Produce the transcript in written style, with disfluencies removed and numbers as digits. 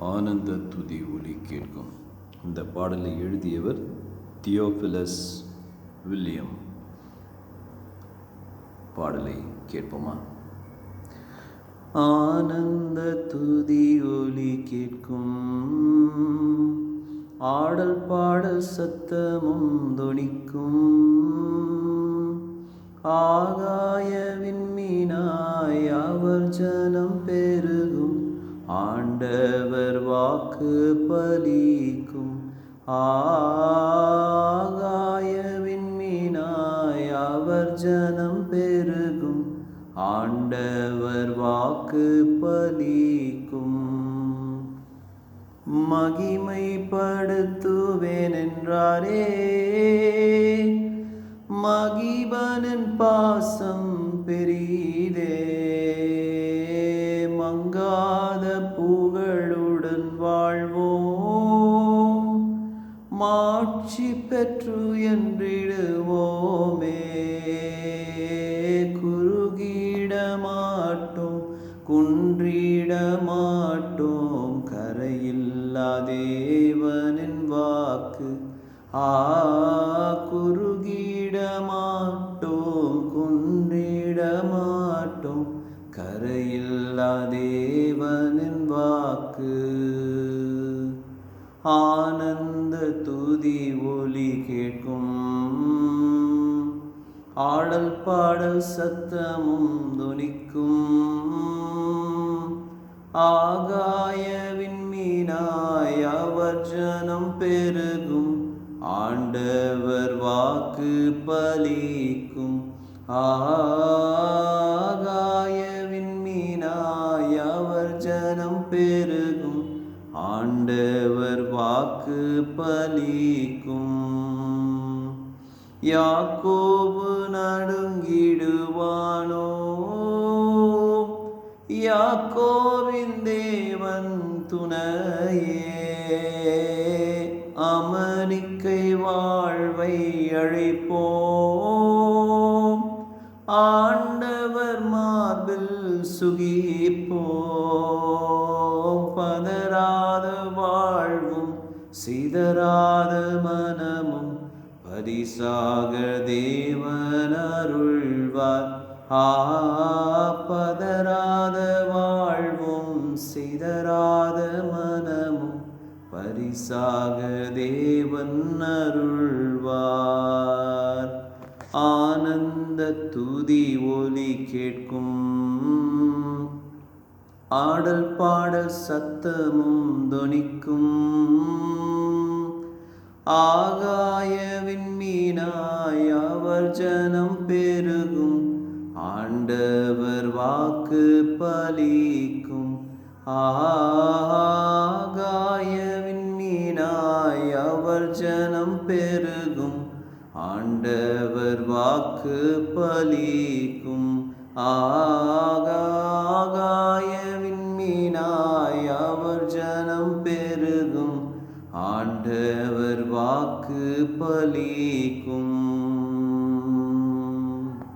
ஆனந்த துதி ஒலி கேட்கும். இந்த பாடலை எழுதியவர் தியோபிலஸ் வில்லியம். பாடலை கேட்போமா? ஆனந்த துதி ஒலி கேட்கும், ஆடல் பாடல் சத்தமும் தொனிக்கும், ஆகாய விண்மீனாய் அவர் ஜனம் பெருகும், ஆண்டவர் வாக்கு பலிக்கும். ஆகாய விண்மீனாய் அவர் ஜனம் பெருகும், ஆண்டவர் வாக்கு பலிக்கும். மகிமைப்படுத்துவேன் என்றாரே, மகிபனின் பாசம் பெரிதே, மங்காத புகழுடன் வாழ்வோம், மாட்சி பெற்று என்றிடுவோமே. குறுகிட மாட்டோம், குன்றிட மாட்டோம், கரையில்லா தேவனின் வாக்கு. குறுகிட மாட்டோம், குன்றிட மாட்டோம், கரையில்லா தேவனின் வாக்கு. ஆனந்த துதி ஒலி கேட்கும், ஆடல் பாடல் சத்தமும் தொனிக்கும், ஆகாய விண்மீனாய் அவர் ஜனம் பெருகும், ஆண்டவர் வாக்கு பலிக்கும். ஆகாய விண்மீனாய் அவர் ஜனம் பெருகும், ஆண்டவர் வாக்கு பலிக்கும். யாக்கோபு நடுங்கிடுவானோ, யாக்கோபின் தேவன் துணையே, அமரிக்கை வாழ்வை அழைப்போம், ஆண்டவர் மார்பில் சுகிப்போம். பதறாத வாழ்வும் சிதறாத மனமும் பரிசாக தேவன் அருள்வார். பதறாத வாழ்வும் சிதறாத மனமும் பரிசாக தேவன் அருள்வார். ஆனந்த துதி ஒலி கேட்கும், ஆடல் பாடல் சத்தமும் தொனிக்கும், ஆகாய விண்மீனாய் அவர் ஜனம் பெருகும், ஆண்டவர் வாக்கு பலிக்கும். ஆகாய விண்மீனாய் அவர் ஜனம் பெருகும், ஆண்டவர் வாக்கு பலிக்கும். ஆகாய விண்மீனாய் அவர் ஜனம் பெருகும், ஆண்டவர் வாக்கு பலிக்கும்.